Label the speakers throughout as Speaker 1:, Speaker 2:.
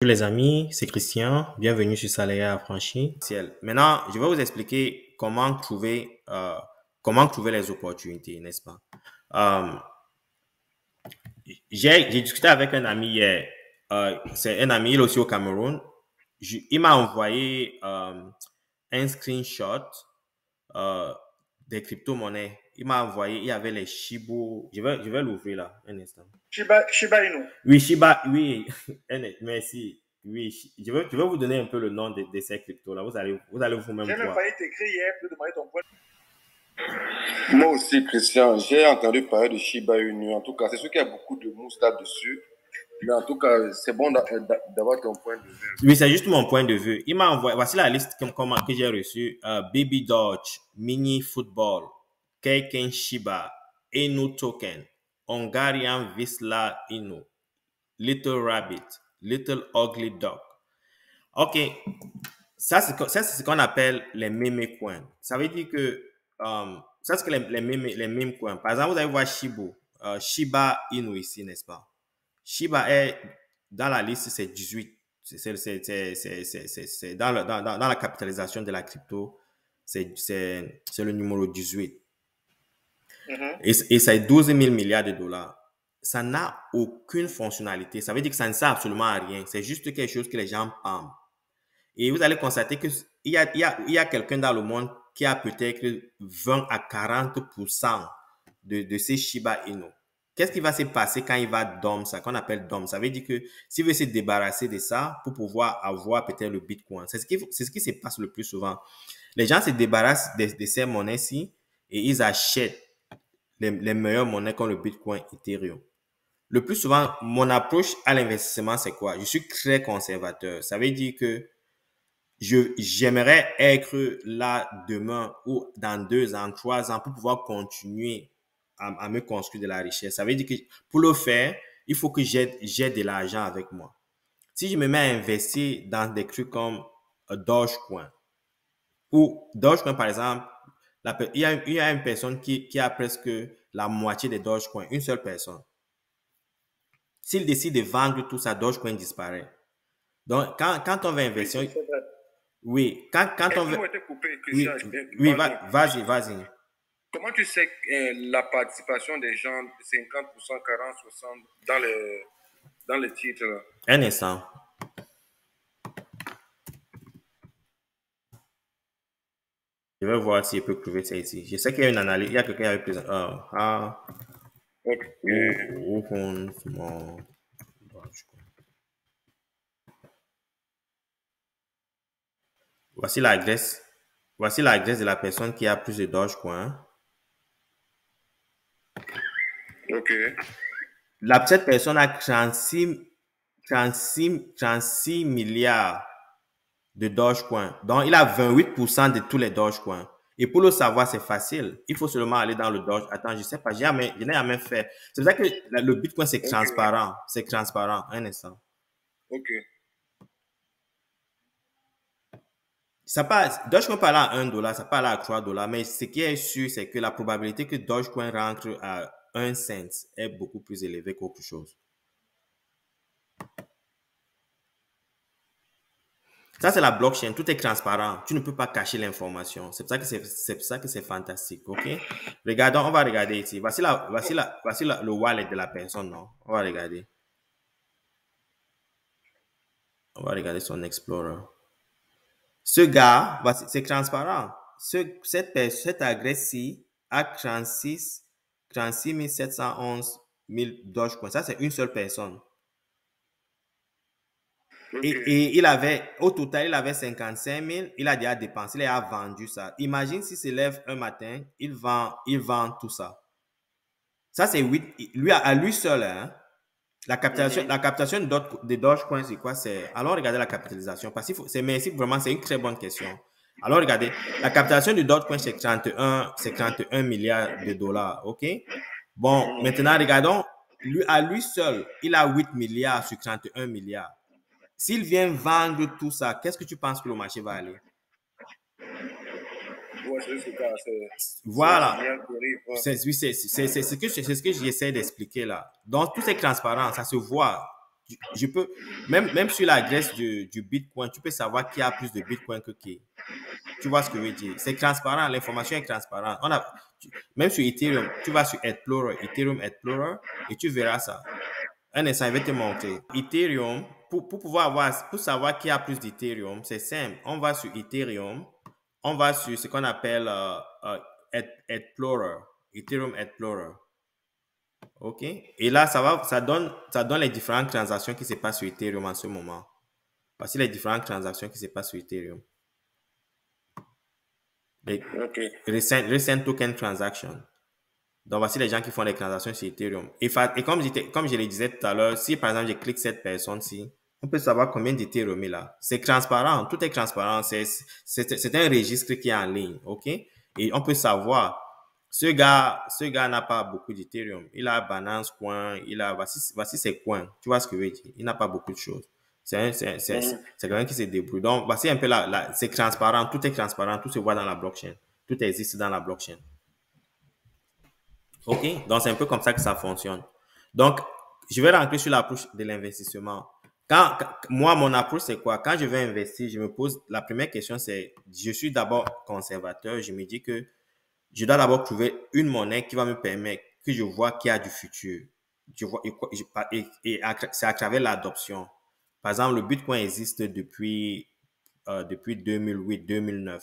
Speaker 1: Bonjour les amis, c'est Christian. Bienvenue sur Salaire Affranchi. Maintenant, je vais vous expliquer comment trouver les opportunités, n'est-ce pas? Euh, j'ai discuté avec un ami hier. C'est un ami, il est aussi au Cameroun. Il m'a envoyé un screenshot euh, des crypto-monnaies. Il m'a envoyé, il y avait les Shibo. Je vais l'ouvrir là, un instant.
Speaker 2: Shiba Inu.
Speaker 1: Oui, Shiba, oui, merci. Oui, je vais vous donner un peu le nom de ces cryptos-là. Vous allez vous-même
Speaker 2: J'ai même
Speaker 1: voir.
Speaker 2: failli t'écrire hier pour demander ton point.
Speaker 3: Moi aussi, Christian, j'ai entendu parler de Shiba Inu. En tout cas, c'est sûr qu'il y a beaucoup de mousse là-dessus. Mais en tout cas, c'est bon d'avoir ton point de vue.
Speaker 1: Oui, c'est juste mon point de vue. Il m'a envoyé, voici la liste que j'ai reçue. Baby Dodge, Mini Football, Keiken Shiba, Inu Token, Hungarian Visla Inu, Little Rabbit, Little Ugly Dog. OK, ça, c'est ce qu'on appelle les meme coins. Ça veut dire que ça, c'est que les meme coins. Par exemple, vous allez voir Shiba Inu ici, n'est-ce pas? Shiba est dans la liste, c'est 18. C'est dans la capitalisation de la crypto, c'est le numéro 18. Et c'est 12 000 milliards de dollars. Ça n'a aucune fonctionnalité. Ça veut dire que ça ne sert absolument à rien. C'est juste quelque chose que les gens pâment. Et vous allez constater qu'il y a quelqu'un dans le monde qui a peut-être 20 à 40% de ces Shiba Inu. Qu'est-ce qui va se passer quand il va DOM, ça, qu'on appelle DOM? Ça veut dire que s'il veut se débarrasser de ça pour pouvoir avoir peut-être le Bitcoin, c'est ce qui se passe le plus souvent. Les gens se débarrassent de ces monnaies-ci et ils achètent les meilleures monnaies comme le Bitcoin, Ethereum. Le plus souvent, mon approche à l'investissement, c'est quoi? Je suis très conservateur. Ça veut dire que j'aimerais être là demain ou dans 2 ans, 3 ans pour pouvoir continuer à me construire de la richesse. Ça veut dire que pour le faire, il faut que j'ai de l'argent avec moi. Si je me mets à investir dans des trucs comme Dogecoin, ou Dogecoin par exemple, il y a une personne qui a presque la moitié des Dogecoin, une seule personne. S'il décide de vendre tout ça, Dogecoin disparaît. Donc, quand on va investir, oui, quand on veut. Oui, oui, vas-y.
Speaker 3: Comment tu sais la participation des gens, 50%, 40, 60, dans les titres là?
Speaker 1: Un instant. Je vais voir si je peux trouver ça ici. Je sais qu'il y a une analyse. Il y a quelqu'un avec plus. Voici l'adresse. Voici l'adresse de la personne qui a plus de Dogecoin.
Speaker 3: OK.
Speaker 1: Cette personne a 36 milliards de Dogecoin. Donc, il a 28% de tous les Dogecoins. Et pour le savoir, c'est facile. Il faut seulement aller dans le Doge. Attends, je sais pas, je n'ai jamais fait. C'est pour ça que le Bitcoin, c'est transparent. C'est transparent. Un instant.
Speaker 3: OK.
Speaker 1: Dogecoin parle à $1, ça parle à $3, mais ce qui est sûr, c'est que la probabilité que Dogecoin rentre à 1 cent est beaucoup plus élevée qu'autre chose. Ça, c'est la blockchain. Tout est transparent. Tu ne peux pas cacher l'information. C'est pour ça que c'est fantastique. OK? Regardons, on va regarder ici. Voici le wallet de la personne, non? On va regarder. On va regarder son Explorer. Ce gars, c'est transparent. Cette adresse-ci a 36 711 000 Dogecoin. Ça, c'est une seule personne. Et au total, il avait 55 000. Il a déjà dépensé, il a vendu ça. Imagine s'il se lève un matin, il vend tout ça. Ça, c'est 8. À lui seul, hein. La captation de Dogecoin, c'est quoi? Allons regarder la capitalisation. Parce que merci, vraiment, c'est une très bonne question. Alors, regardez, la capitalisation de Dogecoin, c'est 31 milliards de dollars. OK? Bon, maintenant, regardons. À lui seul, il a 8 milliards sur 31 milliards. S'il vient vendre tout ça, qu'est-ce que tu penses que le marché va aller? Voilà. C'est ce que j'essaie d'expliquer là. Donc, tout est transparent, ça se voit. je peux, même sur l'adresse du Bitcoin, tu peux savoir qui a plus de Bitcoin que qui. Tu vois ce que je veux dire? C'est transparent, l'information est transparente. Même sur Ethereum, tu vas sur Ethereum Explorer, et tu verras ça. Un instant, je vais te montrer. Ethereum, pour savoir qui a plus d'Ethereum, c'est simple. On va sur Ethereum, on va sur ce qu'on appelle Explorer, Ethereum Explorer. OK? Et là, ça donne les différentes transactions qui se passent sur Ethereum en ce moment. Voici les différentes transactions qui se passent sur Ethereum. Les recent token transactions. Donc, voici les gens qui font des transactions sur Ethereum. Et comme je le disais tout à l'heure, si par exemple je clique cette personne-ci, on peut savoir combien d'Ethereum il a. C'est transparent, tout est transparent. C'est un registre qui est en ligne, OK? Et on peut savoir, ce gars n'a pas beaucoup d'Ethereum. Il a Binance Coin, voici ses coins. Tu vois ce que je veux dire? Il n'a pas beaucoup de choses. C'est quelqu'un qui se débrouille. Donc, voici un peu c'est transparent, tout est transparent, tout se voit dans la blockchain. Tout existe dans la blockchain. OK? Donc, c'est un peu comme ça que ça fonctionne. Donc, je vais rentrer sur l'approche de l'investissement. Moi, mon approche, c'est quoi? Quand je vais investir, je me pose, la première question, c'est, je suis d'abord conservateur. Je me dis que je dois d'abord trouver une monnaie qui va me permettre que je vois qu'il y a du futur. Je vois, et c'est à travers l'adoption. Par exemple, le Bitcoin existe depuis 2008-2009.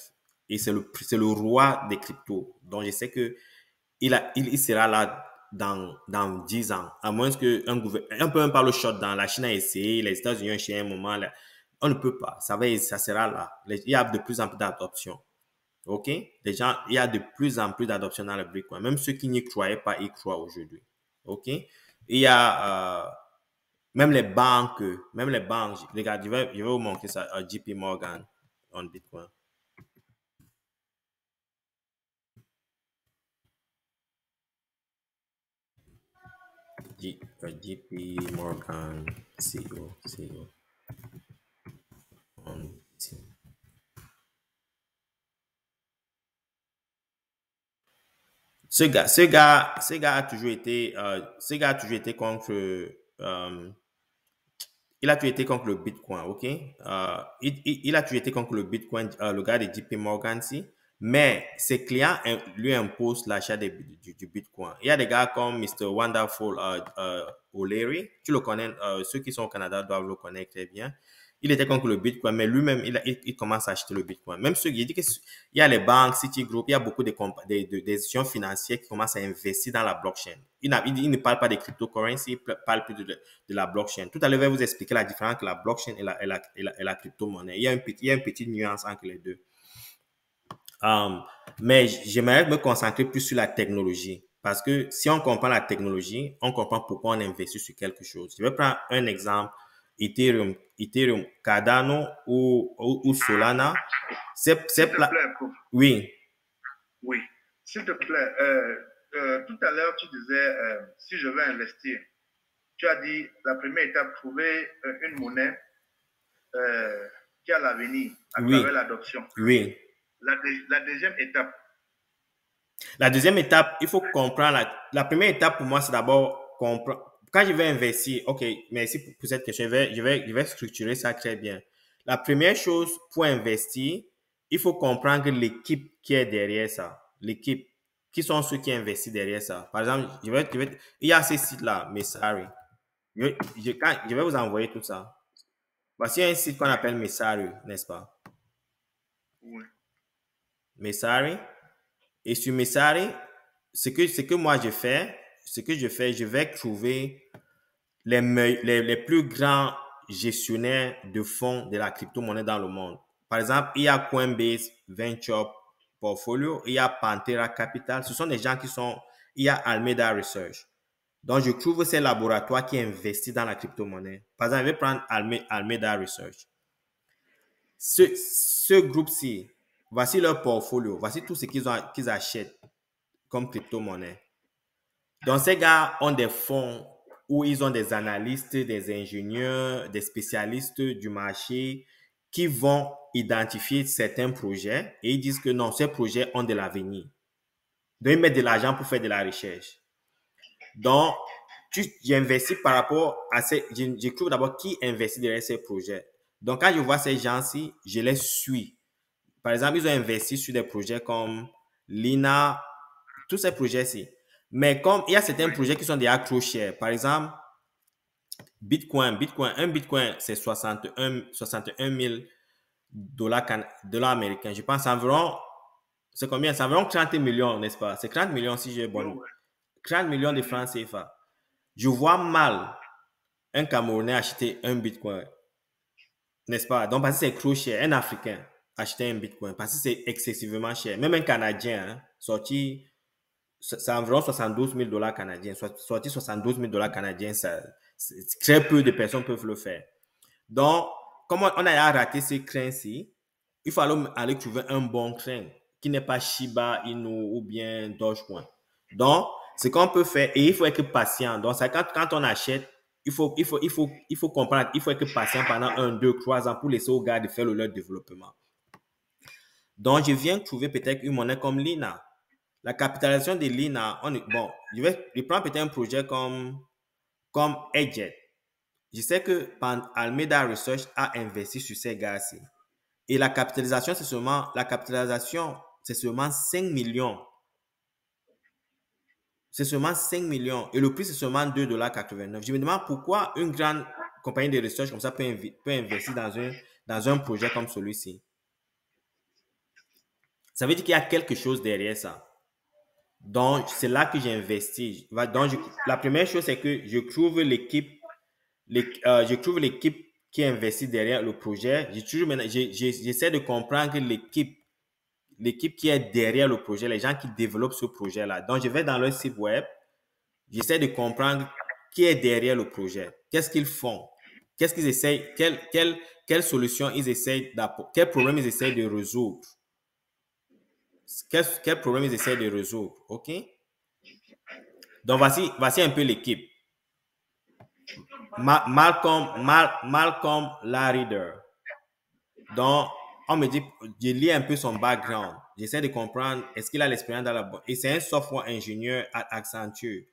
Speaker 1: Et c'est le roi des cryptos. Donc, je sais que il sera là dans 10 ans. À moins qu'un gouvernement, on peut même pas le shot dans la Chine a essayé, les États-Unis ont essayé à un moment, là, on ne peut pas. Ça sera là. Il y a de plus en plus d'adoption. OK? Il y a de plus en plus d'adoption dans le Bitcoin. Même ceux qui n'y croyaient pas, ils croient aujourd'hui. OK? Il y a, même les banques, regarde, je vais vous montrer ça, JP Morgan on Bitcoin. JP Morgan, CEO. Ce gars a toujours été, contre, il a toujours été contre le Bitcoin, OK? Il a toujours été contre le Bitcoin, le gars de JP Morgan, mais ses clients lui imposent l'achat du Bitcoin. Il y a des gars comme Mr. Wonderful O'Leary, tu le connais, ceux qui sont au Canada doivent le connaître très bien. Il était contre le Bitcoin, mais lui-même, il commence à acheter le Bitcoin. Même ceux qui disent qu'il y a les banques, Citigroup, il y a beaucoup des institutions financières qui commencent à investir dans la blockchain. Il ne parle pas des cryptocurrencies, il parle plus de la blockchain. Tout à l'heure, je vais vous expliquer la différence entre la blockchain et la crypto-monnaie. Il y a une petite nuance entre les deux. Mais j'aimerais me concentrer plus sur la technologie. Parce que si on comprend la technologie, on comprend pourquoi on investit sur quelque chose. Je vais prendre un exemple. Ethereum, Cardano ou Solana.
Speaker 2: S'il te plaît, prof.
Speaker 1: Oui.
Speaker 2: Oui. S'il te plaît, tout à l'heure, tu disais, si je veux investir, tu as dit, la première étape, trouver une monnaie qui a l'avenir à travers l'adoption.
Speaker 1: Oui.
Speaker 2: La deuxième étape.
Speaker 1: La deuxième étape, il faut comprendre. La première étape pour moi, c'est d'abord comprendre. Quand je vais investir, OK, merci pour cette question. Je vais structurer ça très bien. La première chose pour investir, il faut comprendre l'équipe qui est derrière ça. L'équipe, qui sont ceux qui investissent derrière ça. Par exemple, il y a ces sites-là, Messari. Je vais vous envoyer tout ça. Voici un site qu'on appelle Messari, n'est-ce pas?
Speaker 2: Oui.
Speaker 1: Messari. Et sur Messari, ce que moi je fais, je vais trouver les plus grands gestionnaires de fonds de la crypto-monnaie dans le monde. Par exemple, il y a Coinbase Venture Portfolio, il y a Pantera Capital. Ce sont des gens il y a Alameda Research. Donc, je trouve ces laboratoires qui investissent dans la crypto-monnaie. Par exemple, je vais prendre Alameda Research. Ce groupe-ci, voici leur portfolio. Voici tout ce qu'ils achètent comme crypto-monnaie. Donc, ces gars ont des fonds où ils ont des analystes, des ingénieurs, des spécialistes du marché qui vont identifier certains projets et ils disent que non, ces projets ont de l'avenir. Donc, ils mettent de l'argent pour faire de la recherche. Donc, j'investis par rapport à je trouve d'abord qui investit derrière ces projets. Donc, quand je vois ces gens-ci, je les suis. Par exemple, ils ont investi sur des projets comme Lina, tous ces projets-ci. Mais comme il y a certains projets qui sont déjà trop chers, par exemple, Bitcoin, un Bitcoin, c'est 61 000 dollars américains. Je pense environ, c'est combien? C'est environ 30 millions, n'est-ce pas? C'est 30 millions si j'ai bon. 30 millions de francs CFA. Je vois mal un Camerounais acheter un Bitcoin, n'est-ce pas? Donc, parce que c'est trop cher, un Africain acheter un Bitcoin, parce que c'est excessivement cher. Même un Canadien, hein, sorti, c'est environ 72 000 dollars canadiens. Sorti 72 000 dollars canadiens, très peu de personnes peuvent le faire. Donc, comme on a raté ces crains-ci, il faut aller trouver un bon crain qui n'est pas Shiba Inu ou bien Dogecoin. Donc, ce qu'on peut faire, et il faut être patient. Donc, quand on achète, il faut comprendre, il faut être patient pendant 1, 2, 3 ans pour laisser aux gars de faire leur développement. Donc, je viens trouver peut-être une monnaie comme Lina. La capitalisation de Lina, je prends peut-être un projet comme Edget. Je sais que Alameda Research a investi sur ces gars-ci. Et la capitalisation, c'est seulement 5 millions. C'est seulement 5 millions. Et le prix, c'est seulement 2,89 $. Je me demande pourquoi une grande compagnie de research comme ça peut investir dans un projet comme celui-ci. Ça veut dire qu'il y a quelque chose derrière ça. Donc, c'est là que j'ai investi. Donc, la première chose, c'est que je trouve l'équipe qui investit derrière le projet. J'essaie de comprendre l'équipe qui est derrière le projet, les gens qui développent ce projet-là. Donc, je vais dans leur site web, j'essaie de comprendre qui est derrière le projet, qu'est-ce qu'ils font, qu'est-ce qu'ils essayent, quelle solution ils essayent d'apporter, quel problème ils essayent de résoudre. Quel problème ils essayent de résoudre, ok? Donc, voici un peu l'équipe. Malcolm Larider. Donc, on me dit, je lis un peu son background. J'essaie de comprendre, est-ce qu'il a l'expérience dans la banque? Et c'est un software ingénieur à Accenture.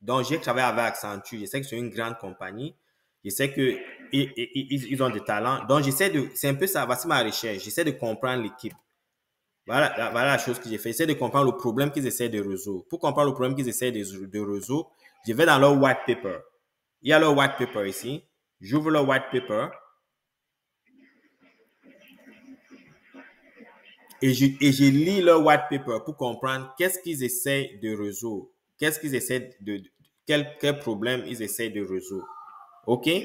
Speaker 1: Donc, j'ai travaillé avec Accenture. Je sais que c'est une grande compagnie. Je sais que ils ont des talents. Donc, c'est un peu ça, voici ma recherche. J'essaie de comprendre l'équipe. Voilà la chose que j'ai fait. J'essaie de comprendre le problème qu'ils essaient de résoudre. Pour comprendre le problème qu'ils essaient de résoudre, je vais dans leur white paper. Il y a leur white paper ici. J'ouvre leur white paper. Et je lis leur white paper pour comprendre qu'est-ce qu'ils essaient de résoudre. Quel problème ils essaient de résoudre. OK? Et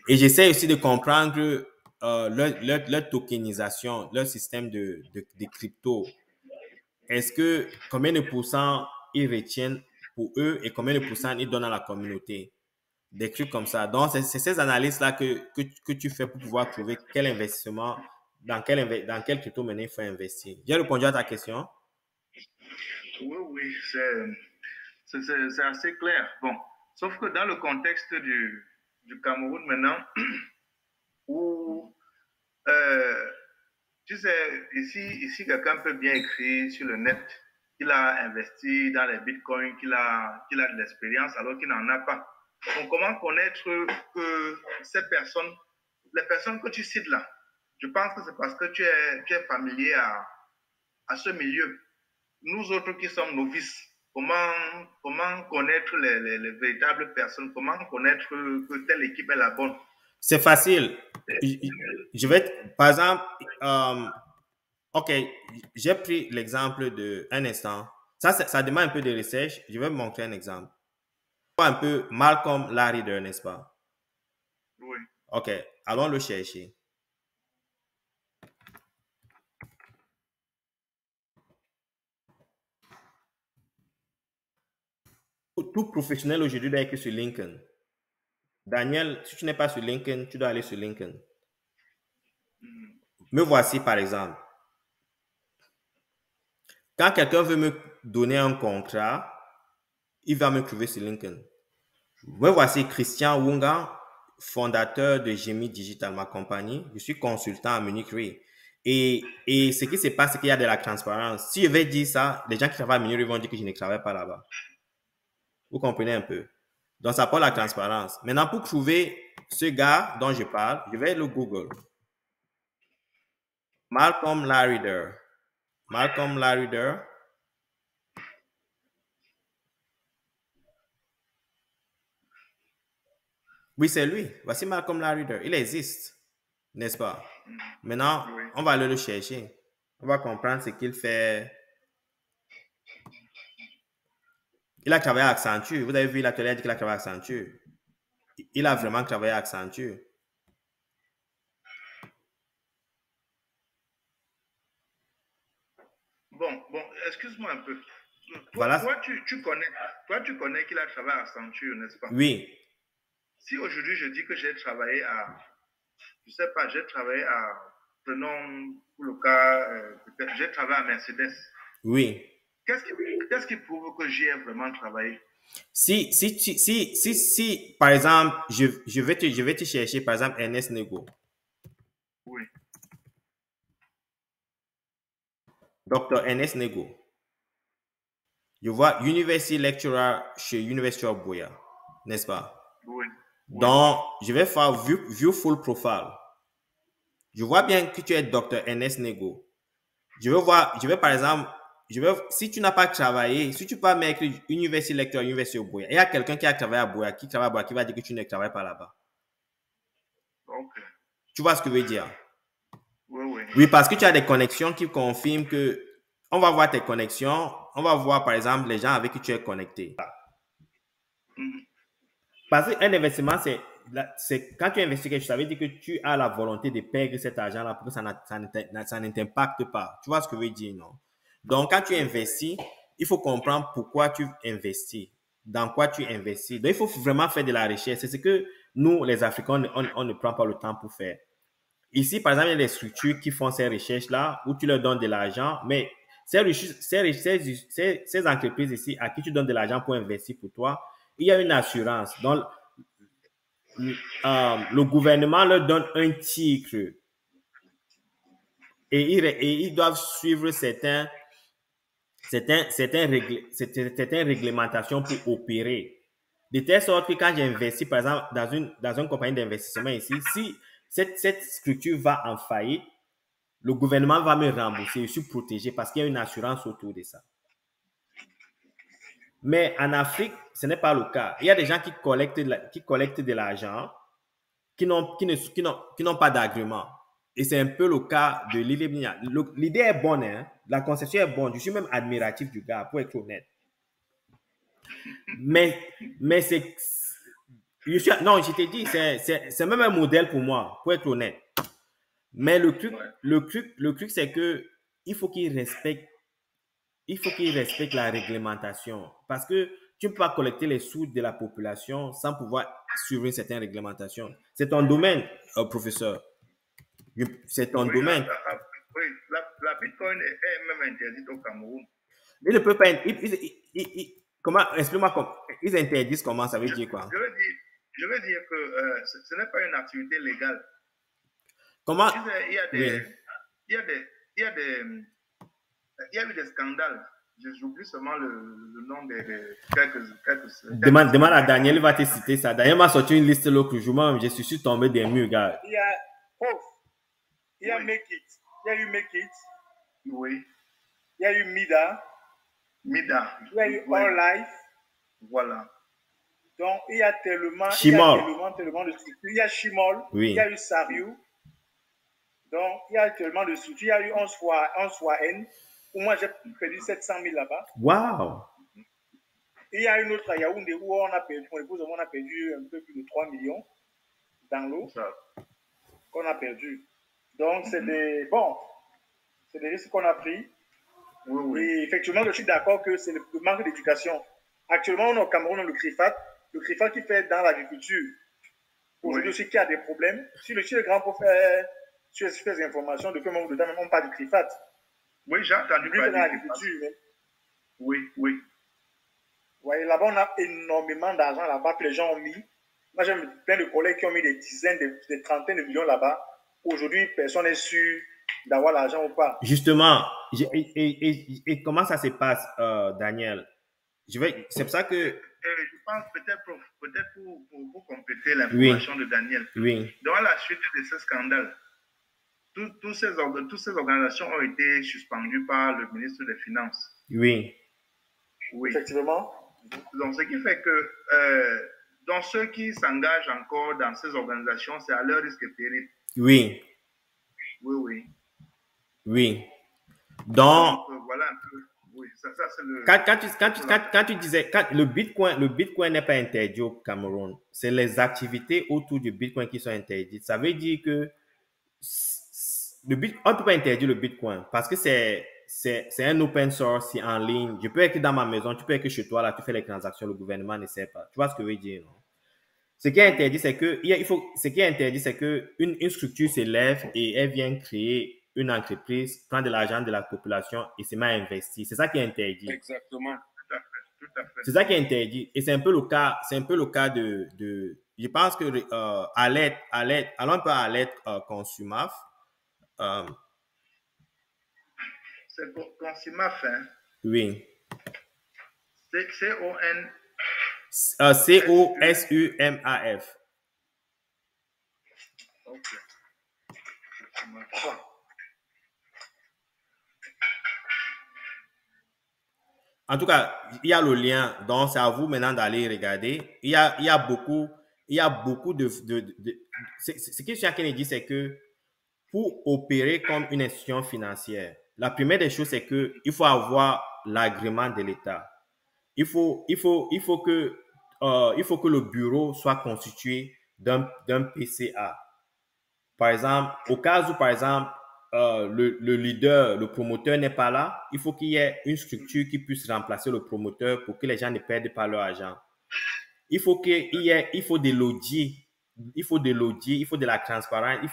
Speaker 1: j'essaie aussi de comprendre leur tokenisation, leur système de crypto. Combien de pourcents ils retiennent pour eux et combien de pourcents ils donnent à la communauté? Des trucs comme ça. Donc, c'est ces analyses-là que tu fais pour pouvoir trouver quel investissement, dans quel crypto-monnaie il faut investir. J'ai répondu à ta question?
Speaker 2: Oui, c'est assez clair. Bon, sauf que dans le contexte du Cameroun maintenant, où, tu sais, ici quelqu'un peut bien écrire sur le net qu'il a investi dans les bitcoins, qu'il a de l'expérience alors qu'il n'en a pas. Donc, comment connaître que les personnes que tu cites là, je pense que c'est parce que tu es familier à ce milieu. Nous autres qui sommes novices, comment connaître les véritables personnes, comment connaître que telle équipe est la bonne?
Speaker 1: C'est facile. Je vais, par exemple, OK, j'ai pris l'exemple un instant. Ça demande un peu de recherche. Je vais vous montrer un exemple. Un peu Malcolm Larider, n'est-ce pas?
Speaker 2: Oui.
Speaker 1: OK, allons le chercher. Tout professionnel aujourd'hui doit être sur LinkedIn. Daniel, si tu n'es pas sur LinkedIn, tu dois aller sur LinkedIn. Me voici par exemple. Quand quelqu'un veut me donner un contrat, il va me trouver sur LinkedIn. Me voici Christian Wunga, fondateur de Gemi Digital, ma compagnie. Je suis consultant à Munich Re. Et ce qui se passe, c'est qu'il y a de la transparence. Si je vais dire ça, les gens qui travaillent à Munich Re vont dire que je ne travaille pas là-bas. Vous comprenez un peu? Donc, ça porte la transparence. Maintenant, pour trouver ce gars dont je parle, je vais le Google. Malcolm Larider. Malcolm Larider. Oui, c'est lui. Voici Malcolm Larider. Il existe, n'est-ce pas? Maintenant, on va aller le chercher. On va comprendre ce qu'il fait. Il a travaillé à Accenture. Vous avez vu, il a dit qu'il a travaillé à Accenture. Il a vraiment travaillé à Accenture.
Speaker 2: Bon, excuse-moi un peu. Toi, tu connais qu'il a travaillé à Accenture, n'est-ce pas?
Speaker 1: Oui.
Speaker 2: Si aujourd'hui je dis que j'ai travaillé à, je sais pas, j'ai travaillé à, prenons pour le cas, peut-être, j'ai travaillé à Mercedes.
Speaker 1: Oui.
Speaker 2: Qu'est-ce qui prouve que j'y ai vraiment travaillé?
Speaker 1: Si, par exemple, je vais te chercher, par exemple, Ernest Nego.
Speaker 2: Oui.
Speaker 1: Dr. Ernest Nego. Je vois University Lecturer chez University of Buea, n'est-ce pas?
Speaker 2: Oui.
Speaker 1: Donc, je vais faire view full profile. Je vois bien que tu es Dr. Ernest Nego. Je vais par exemple, si tu n'as pas travaillé, si tu peux mettre University Lecturer, University of Buea, il y a quelqu'un qui a travaillé à Buea, qui va dire que tu ne travailles pas là-bas.
Speaker 2: Ok.
Speaker 1: Tu vois ce que je veux dire?
Speaker 2: Oui.
Speaker 1: Oui, parce que tu as des connexions qui confirment que on va voir tes connexions, on va voir par exemple les gens avec qui tu es connecté. Parce qu'un investissement, c'est quand tu investis quelque chose, ça veut dire que tu as la volonté de perdre cet argent-là pour que ça ne t'impacte pas. Tu vois ce que je veux dire, non? Donc, quand tu investis, il faut comprendre pourquoi tu investis, dans quoi tu investis. Donc, il faut vraiment faire de la recherche. C'est ce que nous, les Africains, on ne prend pas le temps pour faire. Ici, par exemple, il y a des structures qui font ces recherches-là où tu leur donnes de l'argent, mais ces entreprises ici à qui tu donnes de l'argent pour investir pour toi, il y a une assurance. Donc, le gouvernement leur donne un titre et ils doivent suivre certaines réglementations pour opérer. De telle sorte que quand j'investis, par exemple, dans une compagnie d'investissement ici, si cette structure va en faillite, le gouvernement va me rembourser. Je suis protégé parce qu'il y a une assurance autour de ça. Mais en Afrique, ce n'est pas le cas. Il y a des gens qui collectent de l'argent qui n'ont pas d'agrément. Et c'est un peu le cas de Lily Bignan. L'idée est bonne, hein? La conception est bonne. Je suis même admiratif du gars, pour être honnête. Mais c'est... Non, je t'ai dit, c'est même un modèle pour moi, pour être honnête. Mais le truc, c'est que il faut qu'il respecte la réglementation. Parce que tu ne peux pas collecter les sous de la population sans pouvoir suivre une certaine réglementation. C'est ton domaine, professeur. C'est ton domaine.
Speaker 2: Oui, la Bitcoin est même interdite au Cameroun.
Speaker 1: Il ne peut pas... comment, explique-moi comment. Ils interdisent comment, ça veut dire quoi?
Speaker 2: Je veux dire que ce n'est pas une activité légale.
Speaker 1: Comment?
Speaker 2: Il y a eu des scandales. J'oublie seulement le nom de quelques
Speaker 1: demande à Daniel, il va te citer ça. Daniel m'a sorti une liste l'autre jour. Moi, je suis tombé des murs, gars.
Speaker 4: Il y a Off. Il y a Make It. Il y a eu Make It.
Speaker 2: Oui.
Speaker 4: Il y a eu Mida.
Speaker 2: Il y
Speaker 4: a eu All Life.
Speaker 2: Voilà.
Speaker 4: Donc, il y a tellement de structures. Il y a Shimol.
Speaker 1: Oui.
Speaker 4: Il y a eu Sariou. Donc, il y a tellement de structures. Il y a eu 11 fois N. Pour moi, j'ai perdu 700 000 là-bas.
Speaker 1: Wow!
Speaker 4: Il y a une autre à Yaoundé où on a perdu un peu plus de 3 millions dans l'eau qu'on a perdu. Donc, c'est des risques qu'on a pris.
Speaker 2: Oui.
Speaker 4: Et effectivement, je suis d'accord que c'est le manque d'éducation. Actuellement, on est au Cameroun, le CRIFAT qui fait dans l'agriculture. Aujourd'hui aussi, qui a des problèmes. Si le grand prof sur ces informations, depuis un moment de temps, même on parle du CRIFAT.
Speaker 2: Oui, j'ai entendu
Speaker 4: parler de l'agriculture.
Speaker 2: Oui.
Speaker 4: Ouais, là-bas, on a énormément d'argent là-bas que les gens ont mis. Moi, j'ai plein de collègues qui ont mis des dizaines, des trentaines de millions là-bas. Aujourd'hui, personne n'est sûr d'avoir l'argent ou pas.
Speaker 1: Justement, et comment ça se passe, Daniel? C'est pour ça que
Speaker 2: je pense peut-être pour compléter l'information de Daniel.
Speaker 1: Oui.
Speaker 2: Dans la suite de ce scandale, toutes ces organisations ont été suspendues par le ministre des Finances.
Speaker 1: Oui.
Speaker 2: Oui.
Speaker 4: Effectivement.
Speaker 2: Donc, ce qui fait que dans ceux qui s'engagent encore dans ces organisations, c'est à leur risque et péril.
Speaker 1: Oui.
Speaker 2: Oui.
Speaker 1: Oui. Donc,
Speaker 2: voilà un peu. Oui, ça c'est le.
Speaker 1: Quand tu disais, le Bitcoin n'est pas interdit au Cameroun. C'est les activités autour du Bitcoin qui sont interdites. Ça veut dire que on ne peut pas interdire le Bitcoin parce que c'est un open source, c'est en ligne. Je peux être dans ma maison, tu peux être chez toi, là, tu fais les transactions, le gouvernement ne sait pas. Tu vois ce que je veux dire, non? Ce qui est interdit, c'est que, une structure s'élève et elle vient créer une entreprise, prend de l'argent de la population et se met à investir. C'est ça qui est interdit.
Speaker 3: Exactement.
Speaker 2: Tout à fait.
Speaker 1: C'est ça qui est interdit. Et c'est un peu le cas de je pense que, allons un peu à l'aide Consumaf.
Speaker 2: C'est Consumaf, hein?
Speaker 1: Oui.
Speaker 2: C-O-N.
Speaker 1: C-O-S-U-M-A-F.
Speaker 2: Ok.
Speaker 1: En tout cas, il y a le lien, donc c'est à vous maintenant d'aller regarder. Il y a beaucoup de ce que Jean Kennedy dit, c'est que pour opérer comme une institution financière, la première des choses, c'est que il faut avoir l'agrément de l'État. Il faut que le bureau soit constitué d'un PCA. Par exemple, au cas où, par exemple, le leader, le promoteur n'est pas là, il faut qu'il y ait une structure qui puisse remplacer le promoteur pour que les gens ne perdent pas leur argent. Il faut des l'audit, il faut de la transparence, il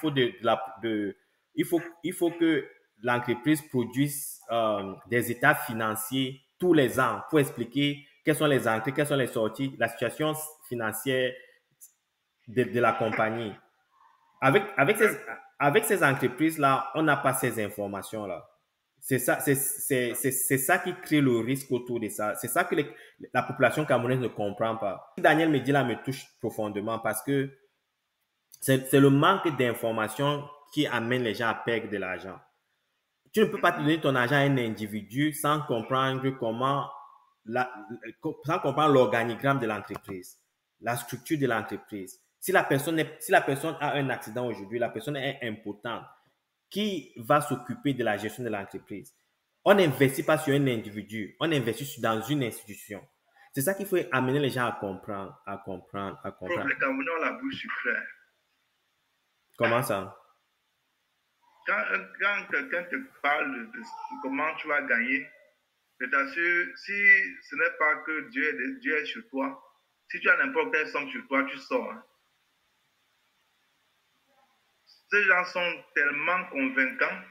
Speaker 1: faut que l'entreprise produise des états financiers tous les ans pour expliquer quelles sont les entrées, quelles sont les sorties, la situation financière de la compagnie. Avec ces entreprises-là, on n'a pas ces informations-là. C'est ça qui crée le risque autour de ça. C'est ça que la population camerounaise ne comprend pas. Daniel me dit là me touche profondément parce que c'est le manque d'informations qui amène les gens à perdre de l'argent. Tu ne peux pas te donner ton argent à un individu sans comprendre sans comprendre l'organigramme de l'entreprise, la structure de l'entreprise. Si la personne a un accident aujourd'hui, la personne est impotente, qui va s'occuper de la gestion de l'entreprise? On n'investit pas sur un individu, on investit dans une institution. C'est ça qu'il faut amener les gens à comprendre.
Speaker 2: Les Camerounais ont la bouche sucrée.
Speaker 1: Comment ça?
Speaker 2: Quand quelqu'un te parle de comment tu vas gagner, je t'assure, si ce n'est pas que Dieu est sur toi, si tu as n'importe quelle somme sur toi, tu sors. Hein. Ces gens sont tellement convaincants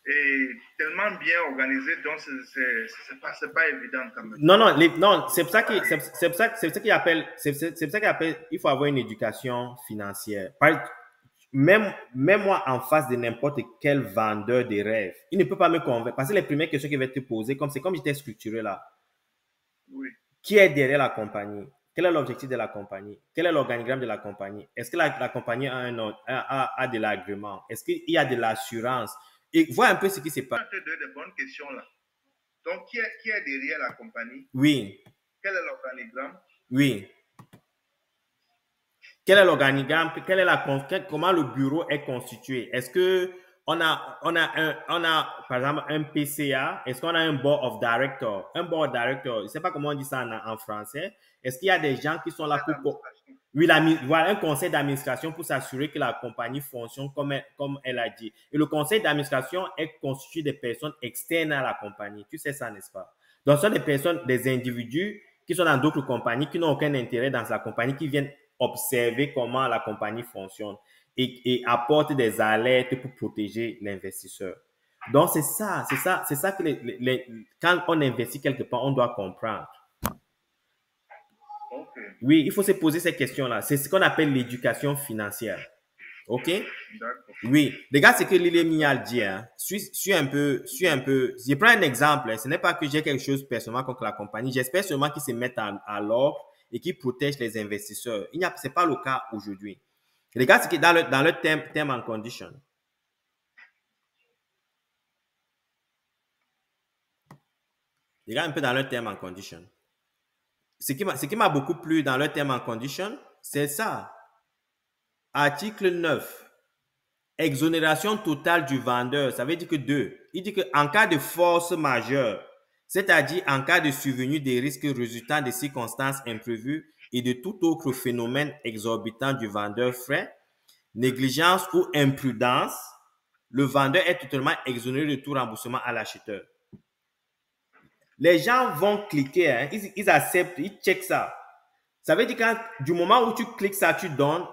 Speaker 2: et tellement bien organisés, donc c'est pas évident quand même.
Speaker 1: Non, c'est pour ça qu'il appelle, il faut avoir une éducation financière. Même moi en face de n'importe quel vendeur de rêves, il ne peut pas me convaincre parce que les premières questions qu'il va te poser, c'est comme j'étais structuré là.
Speaker 2: Oui.
Speaker 1: Qui est derrière la compagnie? Quel est l'objectif de la compagnie? Quel est l'organigramme de la compagnie? Est-ce que la compagnie a de l'agrément? Est-ce qu'il y a de l'assurance? Et vois un peu ce qui se passe.
Speaker 2: Je te donne des bonnes questions là. Donc, qui est derrière la compagnie?
Speaker 1: Oui.
Speaker 2: Quel est l'organigramme?
Speaker 1: Oui. Quel est l'organigramme? Comment le bureau est constitué? Est-ce que on a par exemple un PCA? Est-ce qu'on a un board of directors? Un board of directors, je ne sais pas comment on dit ça en français. Est-ce qu'il y a des gens qui sont là pour... Oui, voilà, un conseil d'administration pour s'assurer que la compagnie fonctionne comme elle a dit. Et le conseil d'administration est constitué de personnes externes à la compagnie. Tu sais ça, n'est-ce pas? Donc, ce sont des personnes, des individus qui sont dans d'autres compagnies, qui n'ont aucun intérêt dans la compagnie, qui viennent observer comment la compagnie fonctionne et apporte des alertes pour protéger l'investisseur. Donc, c'est ça que quand on investit quelque part, on doit comprendre.
Speaker 2: Okay.
Speaker 1: Oui, il faut se poser ces questions-là. C'est ce qu'on appelle l'éducation financière. OK?
Speaker 2: D'accord.
Speaker 1: Oui. Regarde ce que l'île Mignal dit. Hein. Suis un peu. Je prends un exemple. Hein. Ce n'est pas que j'ai quelque chose personnellement contre la compagnie. J'espère seulement qu'ils se mettent à l'ordre et qu'ils protègent les investisseurs. Ce n'est pas le cas aujourd'hui. Regarde ce qui est dans le term and condition. Regarde un peu dans le term and condition. Ce qui m'a beaucoup plu dans le term and condition, c'est ça. Article 9. Exonération totale du vendeur. Ça veut dire que il dit qu'en cas de force majeure, c'est-à-dire en cas de survenue des risques résultant des circonstances imprévues et de tout autre phénomène exorbitant du vendeur frais, négligence ou imprudence, le vendeur est totalement exonéré de tout remboursement à l'acheteur. Les gens vont cliquer, hein, ils acceptent, ils checkent ça. Ça veut dire que du moment où tu cliques ça, tu donnes,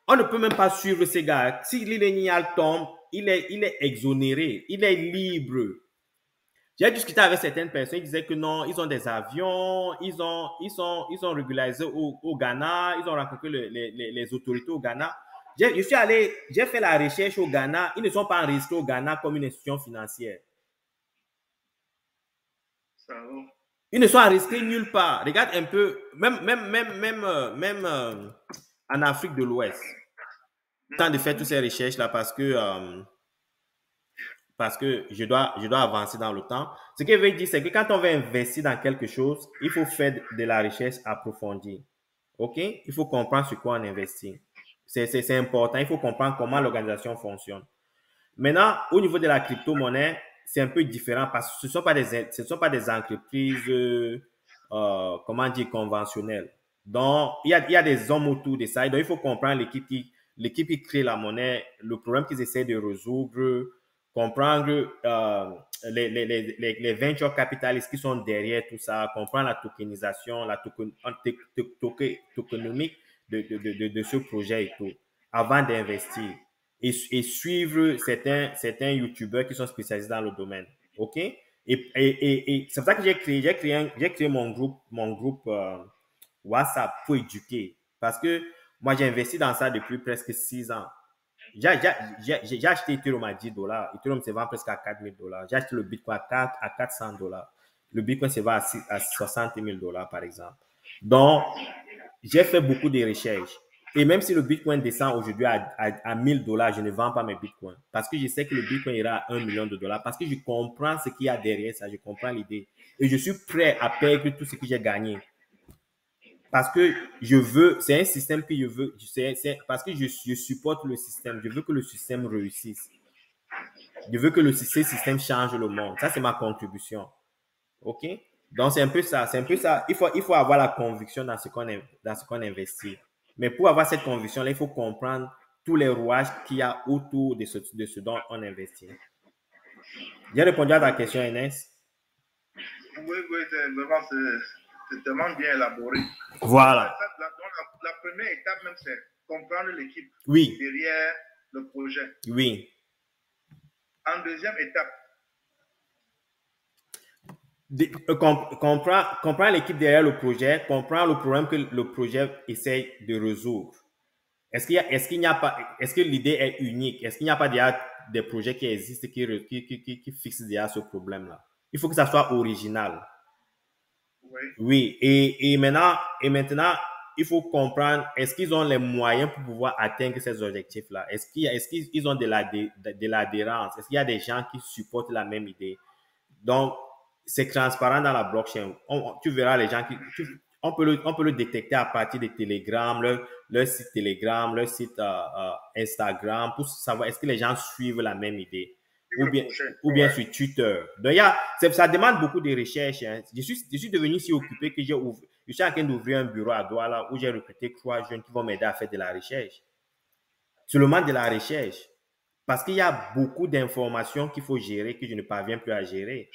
Speaker 1: on ne peut même pas suivre ces gars. Si l'illégal tombe, il est exonéré, il est libre. J'ai discuté avec certaines personnes, ils disaient que non, ils ont des avions, ils sont régularisés au Ghana, ils ont rencontré les autorités au Ghana. J'ai fait la recherche au Ghana, ils ne sont pas enregistrés au Ghana comme une institution financière.
Speaker 2: Ça va.
Speaker 1: Ils ne sont enregistrés nulle part. Regarde un peu, même en Afrique de l'Ouest. Temps de faire toutes ces recherches là parce que je dois avancer dans le temps. Ce que je veux dire, c'est que quand on veut investir dans quelque chose, il faut faire de la recherche approfondie. OK? Il faut comprendre sur quoi on investit. C'est important. Il faut comprendre comment l'organisation fonctionne. Maintenant, au niveau de la crypto-monnaie, c'est un peu différent parce que ce ne sont pas des entreprises, comment dire, conventionnelles. Donc, il y a des hommes autour de ça. Donc, il faut comprendre l'équipe qui crée la monnaie, le problème qu'ils essaient de résoudre, comprendre les venture capitalistes qui sont derrière tout ça, comprendre la tokenisation, la tokenomique de ce projet et tout, avant d'investir. Et suivre certains YouTubeurs qui sont spécialisés dans le domaine. OK? Et c'est pour ça que j'ai créé mon groupe WhatsApp pour éduquer. Parce que moi, j'ai investi dans ça depuis presque 6 ans. J'ai acheté Ethereum à $10. Ethereum se vend presque à $4,000. J'ai acheté le Bitcoin à $400. Le Bitcoin se vend à $60,000 par exemple. Donc, j'ai fait beaucoup de recherches. Et même si le Bitcoin descend aujourd'hui à $1,000, je ne vends pas mes Bitcoins. Parce que je sais que le Bitcoin ira à $1 million. Parce que je comprends ce qu'il y a derrière ça. Je comprends l'idée. Et je suis prêt à perdre tout ce que j'ai gagné. Parce que c'est un système que je veux, parce que je supporte le système. Je veux que le système réussisse. Je veux que ce système change le monde. Ça, c'est ma contribution. OK? Donc, c'est un peu ça. Il faut avoir la conviction dans ce qu'on investit. Mais pour avoir cette conviction-là, il faut comprendre tous les rouages qu'il y a autour de ce dont on investit. J'ai répondu à ta question, Inès?
Speaker 2: Oui, c'est tellement bien élaboré.
Speaker 1: Voilà.
Speaker 2: La première étape même, c'est comprendre l'équipe derrière le projet.
Speaker 1: Oui.
Speaker 2: En deuxième étape,
Speaker 1: comprendre l'équipe derrière le projet, comprendre le problème que le projet essaie de résoudre. Est-ce que l'idée est unique? Est-ce qu'il n'y a pas déjà des projets qui existent qui fixent déjà ce problème-là? Il faut que ça soit original. Oui. Et maintenant, il faut comprendre, est-ce qu'ils ont les moyens pour pouvoir atteindre ces objectifs-là? Est-ce qu'ils ont de l'adhérence? Est-ce qu'il y a des gens qui supportent la même idée? Donc, c'est transparent dans la blockchain. Tu verras les gens on peut le détecter à partir de Telegram, leur site Telegram, leur site Instagram, pour savoir est-ce que les gens suivent la même idée. Ou bien sur Twitter. Donc, ça demande beaucoup de recherches. Hein. Je suis devenu si occupé que je suis en train d'ouvrir un bureau à Douala où j'ai recruté 3 jeunes qui vont m'aider à faire de la recherche. Seulement de la recherche. Parce qu'il y a beaucoup d'informations qu'il faut gérer que je ne parviens plus à gérer.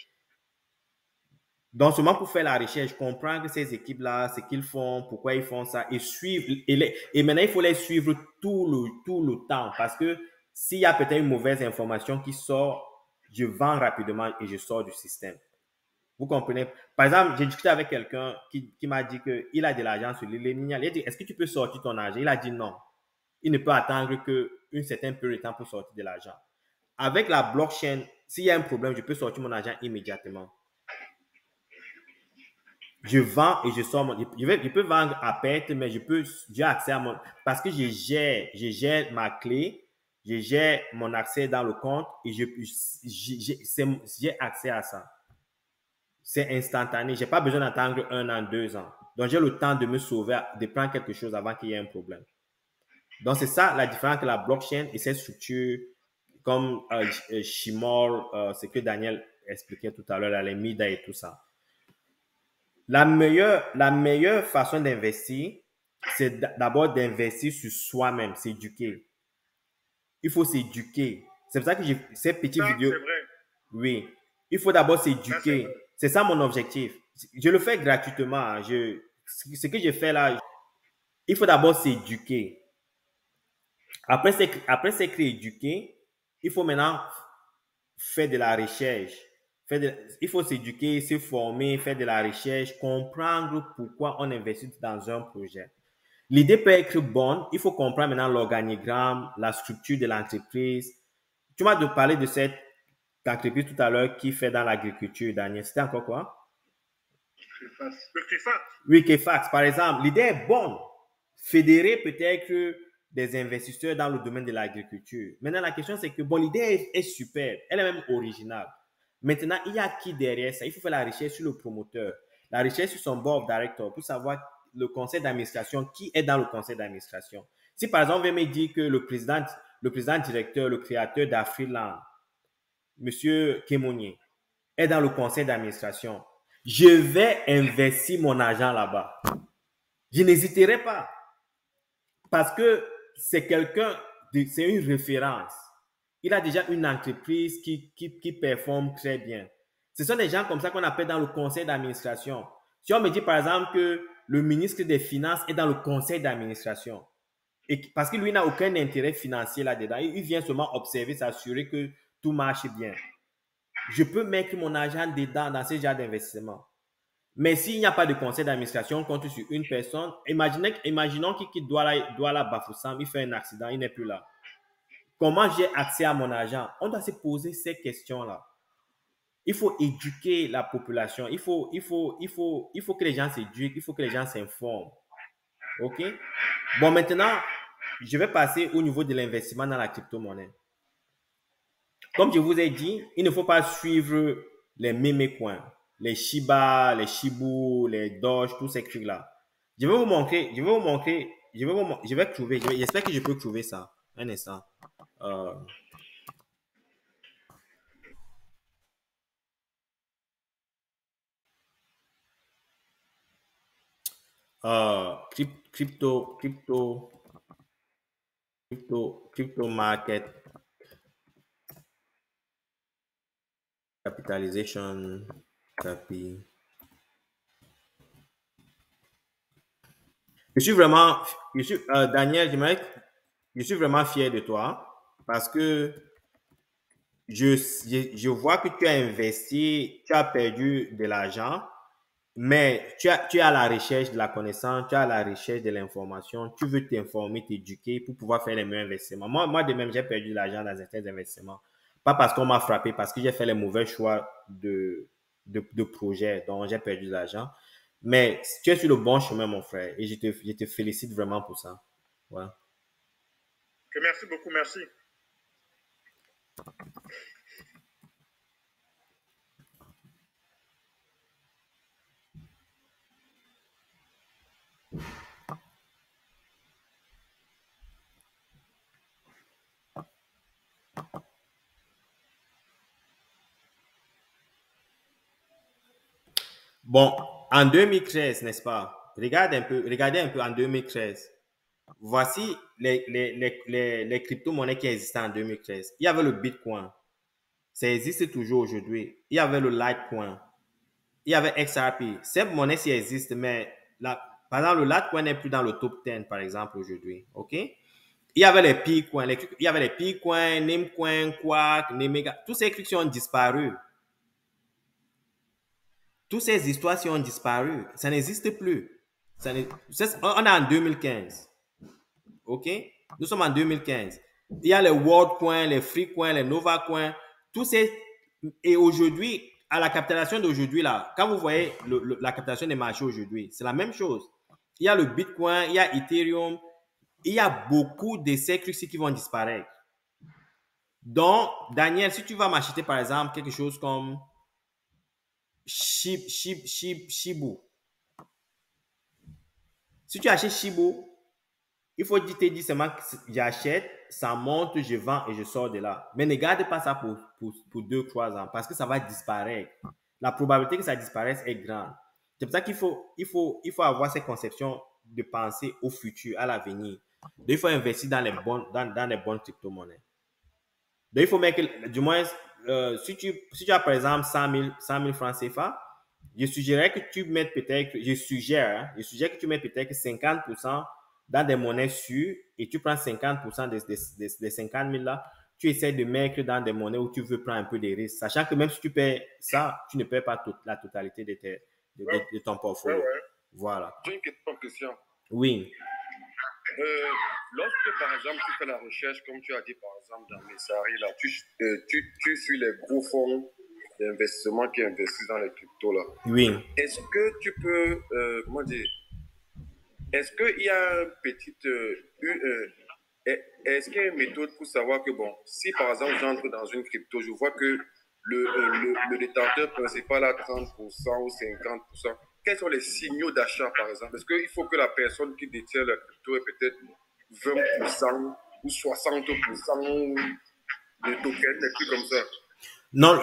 Speaker 1: Donc, seulement pour faire la recherche, comprendre ces équipes-là, ce qu'ils font, pourquoi ils font ça, et suivre. Et maintenant, il faut les suivre tout le temps. Parce que s'il y a peut-être une mauvaise information qui sort, je vends rapidement et je sors du système. Vous comprenez? Par exemple, j'ai discuté avec quelqu'un qui m'a dit qu'il a de l'argent sur l'île Mignal. Il a dit, est-ce que tu peux sortir ton argent? Il a dit non. Il ne peut attendre qu'une certaine période de temps pour sortir de l'argent. Avec la blockchain, s'il y a un problème, je peux sortir mon argent immédiatement. Je vends et je sors mon... Je peux vendre à perte, mais j'ai accès à mon... Parce que je gère ma clé, je gère mon accès dans le compte et j'ai accès à ça. C'est instantané. Je n'ai pas besoin d'attendre 1 an, 2 ans. Donc, j'ai le temps de me sauver, de prendre quelque chose avant qu'il y ait un problème. Donc, c'est ça la différence entre la blockchain et cette structure comme Shimor, ce que Daniel expliquait tout à l'heure, les MIDA et tout ça. La meilleure façon d'investir, c'est d'abord d'investir sur soi-même, s'éduquer. Il faut s'éduquer. C'est pour ça que j'ai cette petite vidéo.
Speaker 4: C'est vrai.
Speaker 1: Oui. Il faut d'abord s'éduquer. C'est ça mon objectif. Je le fais gratuitement. Ce que je fais là, il faut d'abord s'éduquer. Après s'être éduqué, il faut maintenant faire de la recherche. Il faut s'éduquer, se former, faire de la recherche, comprendre pourquoi on investit dans un projet. L'idée peut être bonne, il faut comprendre maintenant l'organigramme, la structure de l'entreprise. Tu m'as parlé de cette entreprise tout à l'heure qui fait dans l'agriculture, Daniel. C'était encore quoi?
Speaker 4: Le CRIFAT.
Speaker 1: Oui, CRIFAT, par exemple. L'idée est bonne. Fédérer peut-être des investisseurs dans le domaine de l'agriculture. Maintenant, la question, c'est que, bon, l'idée est super. Elle est même originale. Maintenant, il y a qui derrière ça? Il faut faire la recherche sur le promoteur, la recherche sur son board of director pour savoir le conseil d'administration, qui est dans le conseil d'administration. Si, par exemple, on vient me dire que le président directeur, le créateur d'Afriland, M. Kémonier, est dans le conseil d'administration, je vais investir mon argent là-bas. Je n'hésiterai pas. Parce que c'est c'est une référence. Il a déjà une entreprise qui performe très bien. Ce sont des gens comme ça qu'on appelle dans le conseil d'administration. Si on me dit par exemple que le ministre des Finances est dans le conseil d'administration, parce que lui n'a aucun intérêt financier là-dedans, il vient seulement observer, s'assurer que tout marche bien. Je peux mettre mon argent dedans dans ce genre d'investissement. Mais s'il n'y a pas de conseil d'administration, on compte sur une personne. Imaginons qu'il doit la Bafoussam, il fait un accident, il n'est plus là. Comment j'ai accès à mon argent? On doit se poser ces questions-là. Il faut éduquer la population. Il faut que les gens s'éduquent. Il faut que les gens s'informent. OK? Bon, maintenant, je vais passer au niveau de l'investissement dans la crypto-monnaie. Comme je vous ai dit, il ne faut pas suivre les mémé coins, les Shiba, les Shibu, les Doge, tous ces trucs-là. Je vais trouver, j'espère que je peux trouver ça. Un instant. Crypto market capitalization capi. Daniel, je suis vraiment fier de toi parce que je vois que tu as investi, tu as perdu de l'argent, mais tu es à la recherche de la connaissance, tu es à la recherche de l'information, tu veux t'informer, t'éduquer pour pouvoir faire les meilleurs investissements. Moi de même, j'ai perdu de l'argent dans certains investissements. Pas parce qu'on m'a frappé, parce que j'ai fait les mauvais choix de projet, donc j'ai perdu de l'argent. Mais tu es sur le bon chemin, mon frère, et je te félicite vraiment pour ça. Voilà.
Speaker 4: Merci beaucoup, merci.
Speaker 1: Bon, en 2013, n'est-ce pas? Regardez un peu en 2013. Voici les crypto-monnaies qui existaient en 2013. Il y avait le Bitcoin. Ça existe toujours aujourd'hui. Il y avait le Litecoin. Il y avait XRP. Ces monnaies ci existent, mais par exemple, le Litecoin n'est plus dans le top 10, par exemple, aujourd'hui. OK? Il y avait les P-Coins. Il y avait les P-Coins, Namecoin, Quark, Nemega. Tous ces trucs ont disparu. Toutes ces histoires ont disparu. Ça n'existe plus. On est en 2015. OK? Nous sommes en 2015. Il y a les WorldCoin, les FreeCoin, les NovaCoin, tous ces... Et aujourd'hui, à la capitalisation d'aujourd'hui, là, quand vous voyez la capitalisation des marchés aujourd'hui, c'est la même chose. Il y a le Bitcoin, il y a Ethereum, il y a beaucoup de ces cryptos qui vont disparaître. Donc, Daniel, si tu vas m'acheter, par exemple, quelque chose comme Shibu. Si tu achètes Shibu, il faut te dire seulement que j'achète, ça monte, je vends et je sors de là. Mais ne garde pas ça pour 2-3 ans parce que ça va disparaître. La probabilité que ça disparaisse est grande. C'est pour ça qu'il faut avoir cette conception de penser au futur, à l'avenir. Donc, il faut investir dans les bonnes crypto-monnaies. Donc, il faut mettre, du moins, si tu as par exemple 100 000 francs CFA, je suggère que tu mettes peut-être, que tu mettes peut-être 50% dans des monnaies sûres et tu prends 50% des 50 000 là, tu essaies de mettre dans des monnaies où tu veux prendre un peu des risques, sachant que même si tu paies ça, tu ne paies pas la totalité de ton portfolio. Voilà.
Speaker 3: J'ai une question, Christian.
Speaker 1: Oui.
Speaker 3: Lorsque, par exemple, tu fais la recherche, comme tu as dit, par exemple, dans Messari, là, tu suis les gros fonds d'investissement qui investissent dans les cryptos, là.
Speaker 1: Oui.
Speaker 3: Est-ce que tu peux, comment dire, est-ce qu'il y a une petite, est-ce qu'il y a une méthode pour savoir que, bon, si par exemple j'entre dans une crypto, je vois que le détenteur principal a 30% ou 50%, quels sont les signaux d'achat, par exemple? Est-ce qu'il faut que la personne qui détient la crypto ait peut-être 20% ou 60% de tokens, des trucs comme ça?
Speaker 1: Non,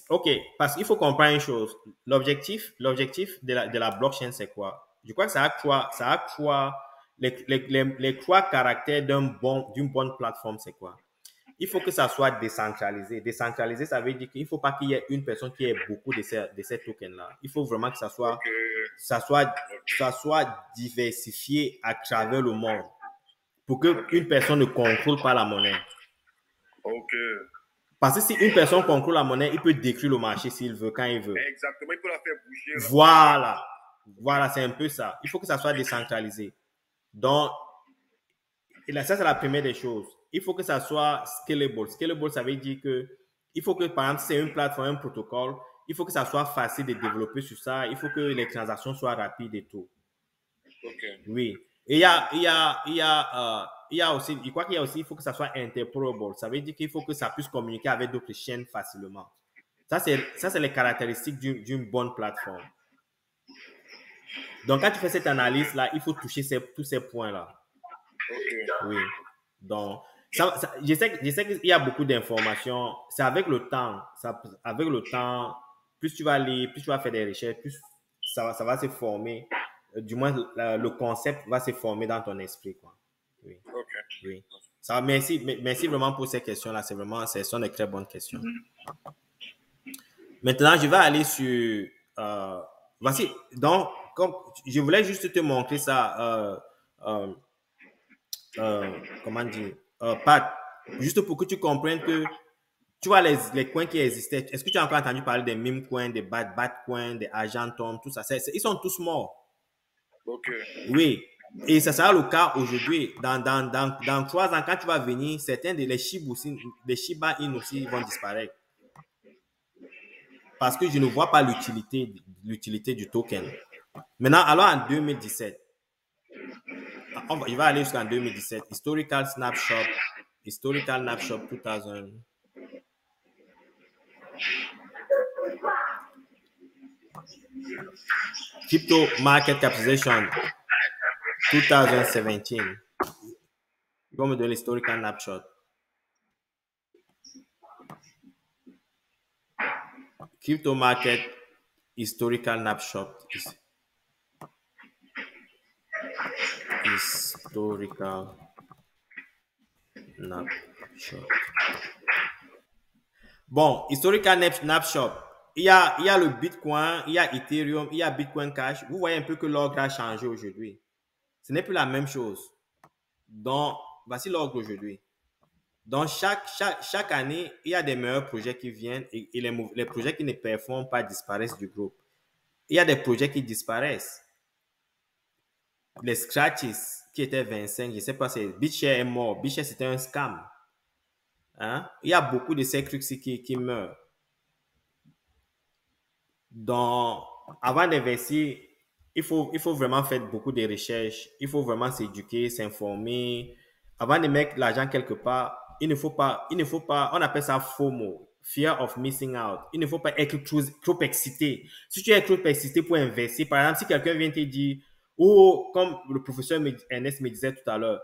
Speaker 1: ok, parce qu'il faut comprendre une chose. L'objectif de la blockchain, c'est quoi? Je crois que ça accroît les 3 caractères d'une bonne plateforme, c'est quoi? Il faut que ça soit décentralisé. Décentralisé, ça veut dire qu'il ne faut pas qu'il y ait une personne qui ait beaucoup de ces tokens-là. Il faut vraiment que ça soit diversifié à travers le monde pour qu'une personne ne contrôle pas la monnaie.
Speaker 3: Ok.
Speaker 1: Parce que si une personne contrôle la monnaie, il peut détruire le marché s'il veut, quand il veut.
Speaker 3: Exactement, il peut la faire bouger.
Speaker 1: Voilà, c'est un peu ça. Il faut que ça soit décentralisé. Donc, ça, c'est la première des choses. Il faut que ça soit scalable. Scalable, ça veut dire que il faut que, par exemple, si c'est une plateforme, un protocole, il faut que ça soit facile de développer sur ça. Il faut que les transactions soient rapides et tout.
Speaker 3: Ok.
Speaker 1: Oui. Et il y a aussi, je crois qu'il y a aussi, il faut que ça soit interoperable. Ça veut dire qu'il faut que ça puisse communiquer avec d'autres chaînes facilement. Ça, c'est les caractéristiques d'une bonne plateforme. Donc, quand tu fais cette analyse-là, il faut toucher tous ces points-là.
Speaker 3: Okay.
Speaker 1: Oui. Donc, je sais qu'il y a beaucoup d'informations. C'est avec le temps. Plus tu vas lire, plus tu vas faire des recherches, plus ça va se former. Du moins, le concept va se former dans ton esprit, quoi. Oui.
Speaker 3: Okay.
Speaker 1: Oui. Merci vraiment pour ces questions-là. Ce sont des très bonnes questions. Maintenant, je vais aller sur... voici. Donc, je voulais juste te montrer ça. Comment dire? Pat, juste pour que tu comprennes que tu vois les coins qui existaient. Est-ce que tu as encore entendu parler des meme coins, des bad coins, des Argentum, tout ça? Ils sont tous morts.
Speaker 3: Ok.
Speaker 1: Oui. Et ça sera le cas aujourd'hui. Dans 3 ans, quand tu vas venir, certains les Shiba Inu aussi vont disparaître. Parce que je ne vois pas l'utilité du token. Maintenant, allons en 2017. Je vais aller jusqu'en 2017. Historical snapshot 2000. Crypto market capitalization 2017. Il va me donner l'historical snapshot. Crypto market historical snapshot. Historical snapshot. Bon, historical snapshot. Il y a le Bitcoin, il y a Ethereum, il y a Bitcoin Cash. Vous voyez un peu que l'ordre a changé aujourd'hui. Ce n'est plus la même chose. Donc, voici l'ordre aujourd'hui. Donc, chaque année, il y a des meilleurs projets qui viennent et les projets qui ne performent pas disparaissent du groupe. Il y a des projets qui disparaissent. Les scratches qui était 25, je ne sais pas, BitShare est mort. BitShare, c'était un scam. Hein? Il y a beaucoup de ces trucs qui meurent. Donc, avant d'investir, il faut vraiment faire beaucoup de recherches. Il faut vraiment s'éduquer, s'informer. Avant de mettre l'argent quelque part, il ne faut pas, on appelle ça FOMO, Fear of Missing Out. Il ne faut pas être trop excité. Si tu es trop excité pour investir, par exemple, si quelqu'un vient te dire, ou comme le professeur Ernest me disait tout à l'heure,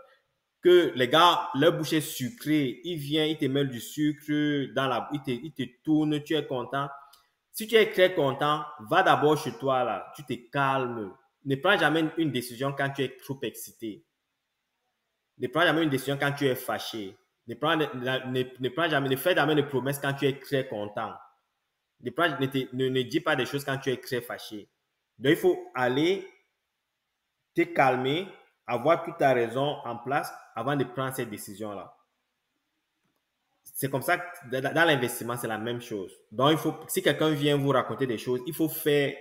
Speaker 1: que les gars, leur bouche est sucrée, il vient, il te met du sucre dans la, il te tourne, tu es content. Si tu es très content, va d'abord chez toi là, tu te calmes. Ne prends jamais une décision quand tu es trop excité. Ne prends jamais une décision quand tu es fâché. Ne fais jamais de promesses quand tu es très content. Ne dis pas des choses quand tu es très fâché. Donc il faut aller te calmer, avoir toute ta raison en place avant de prendre cette décision-là. C'est comme ça que dans l'investissement, c'est la même chose. Donc, si quelqu'un vient vous raconter des choses, il faut faire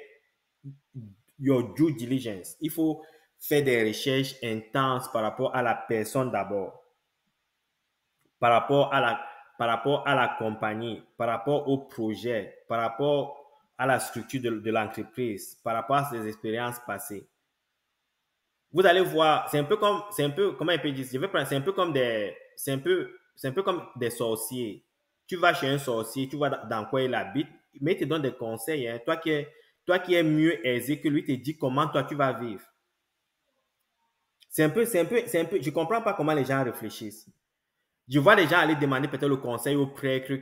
Speaker 1: your due diligence. Il faut faire des recherches intenses par rapport à la personne d'abord, par rapport à la compagnie, par rapport au projet, par rapport à la structure de l'entreprise, par rapport à ses expériences passées. Vous allez voir, c'est un peu, comment il peut dire, c'est un peu comme des sorciers. Tu vas chez un sorcier, tu vois dans quoi il habite, mais il te donne des conseils. Hein. Toi qui es mieux aisé que lui, te dit comment toi tu vas vivre. Je comprends pas comment les gens réfléchissent. Je vois les gens aller demander peut-être le conseil au prêtre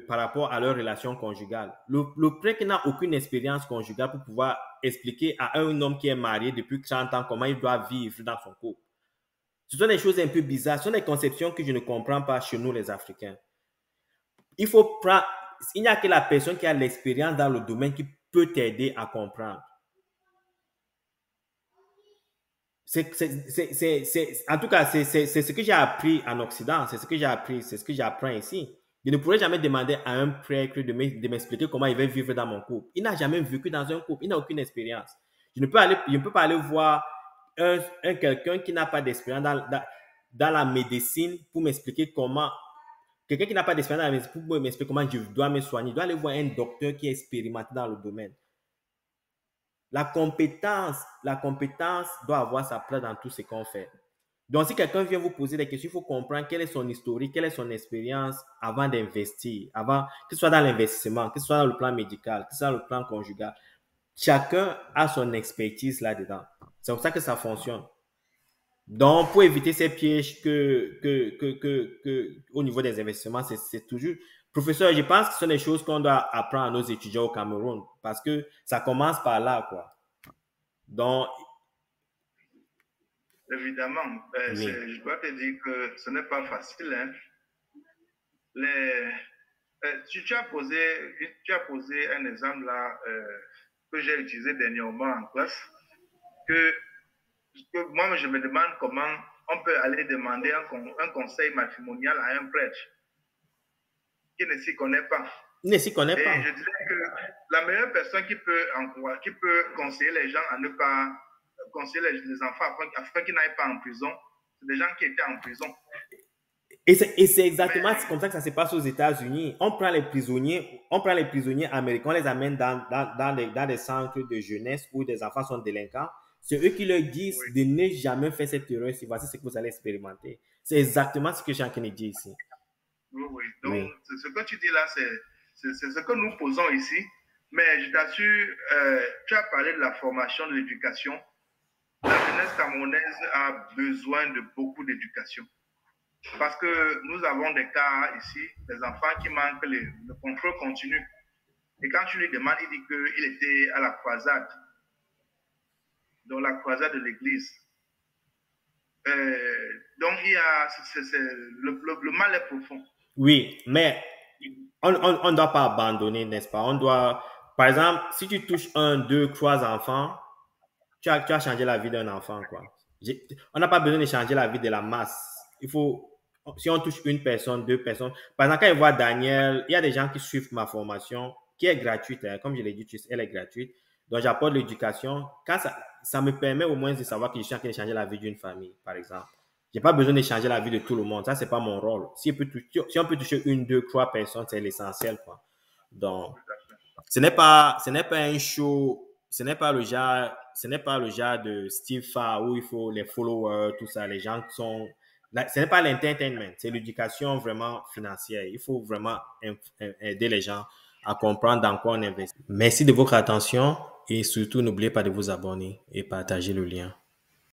Speaker 1: par rapport à leur relation conjugale. Le prêtre n'a aucune expérience conjugale pour pouvoir expliquer à un homme qui est marié depuis 30 ans comment il doit vivre dans son couple. Ce sont des choses un peu bizarres. Ce sont des conceptions que je ne comprends pas chez nous, les Africains. Il n'y a que la personne qui a l'expérience dans le domaine qui peut t'aider à comprendre. En tout cas, c'est ce que j'ai appris en Occident. C'est ce que j'ai appris. C'est ce que j'apprends ici. Je ne pourrais jamais demander à un prêtre de m'expliquer comment il va vivre dans mon couple. Il n'a jamais vécu dans un couple. Il n'a aucune expérience. Je ne peux pas aller voir quelqu'un qui n'a pas d'expérience dans la médecine pour m'expliquer comment. Quelqu'un qui n'a pas d'expérience dans la médecine pour m'expliquer comment je dois me soigner. Je dois aller voir un docteur qui est expérimenté dans le domaine. La compétence doit avoir sa place dans tout ce qu'on fait. Donc, si quelqu'un vient vous poser des questions, il faut comprendre quel est son historique, quelle est son expérience avant d'investir, que ce soit dans l'investissement, que ce soit dans le plan médical, que ce soit dans le plan conjugal. Chacun a son expertise là-dedans. C'est comme ça que ça fonctionne. Donc, pour éviter ces pièges au niveau des investissements, c'est toujours... Professeur, je pense que ce sont des choses qu'on doit apprendre à nos étudiants au Cameroun parce que ça commence par là, quoi. Donc...
Speaker 2: Évidemment, oui. Je dois te dire que ce n'est pas facile. Hein. Tu as posé un exemple là que j'ai utilisé dernièrement en classe, que moi, je me demande comment on peut aller demander un conseil matrimonial à un prêtre qui ne s'y connaît pas.
Speaker 1: Il ne s'y connaît pas.
Speaker 2: Et je dirais que la meilleure personne qui peut conseiller les gens à ne pas conseiller les enfants afin qu'ils n'aillent pas en prison, c'est des gens qui étaient en prison.
Speaker 1: Et c'est exactement comme ça que ça se passe aux États-Unis. On prend les prisonniers américains, on les amène dans des centres de jeunesse où des enfants sont délinquants. C'est eux qui leur disent de ne jamais faire cette erreur si voici ce que vous allez expérimenter. C'est exactement ce que Jean Kennedy dit ici.
Speaker 2: Oui. Donc, ce que tu dis là, c'est ce que nous posons ici. Mais je t'assure, tu as parlé de la formation, de l'éducation. La jeunesse camerounaise a besoin de beaucoup d'éducation. Parce que nous avons des cas ici, des enfants qui manquent le contrôle continu. Et quand tu lui demandes, il dit qu'il était à la croisade. Dans la croisade de l'église. Donc, le mal est profond.
Speaker 1: Oui, mais on ne doit pas abandonner, n'est-ce pas? Par exemple, si tu touches 1, 2, 3 enfants, tu as changé la vie d'un enfant, quoi. On n'a pas besoin de changer la vie de la masse. Si on touche 1 personne, 2 personnes, par exemple, quand je vois Daniel, il y a des gens qui suivent ma formation, qui est gratuite, hein, comme je l'ai dit, elle est gratuite. Donc, j'apporte l'éducation. ça me permet au moins de savoir que je suis en train de changer la vie d'une famille, par exemple. J'ai pas besoin de changer la vie de tout le monde. Ça, c'est pas mon rôle. Si on peut toucher 1, 2, 3 personnes, c'est l'essentiel, quoi. Donc, ce n'est pas un show, ce n'est pas le genre de Steve Farr où il faut les followers, tout ça. Les gens sont, ce n'est pas l'entertainment, c'est l'éducation vraiment financière. Il faut vraiment aider les gens à comprendre dans quoi on investit. Merci de votre attention et surtout n'oubliez pas de vous abonner et partager le lien.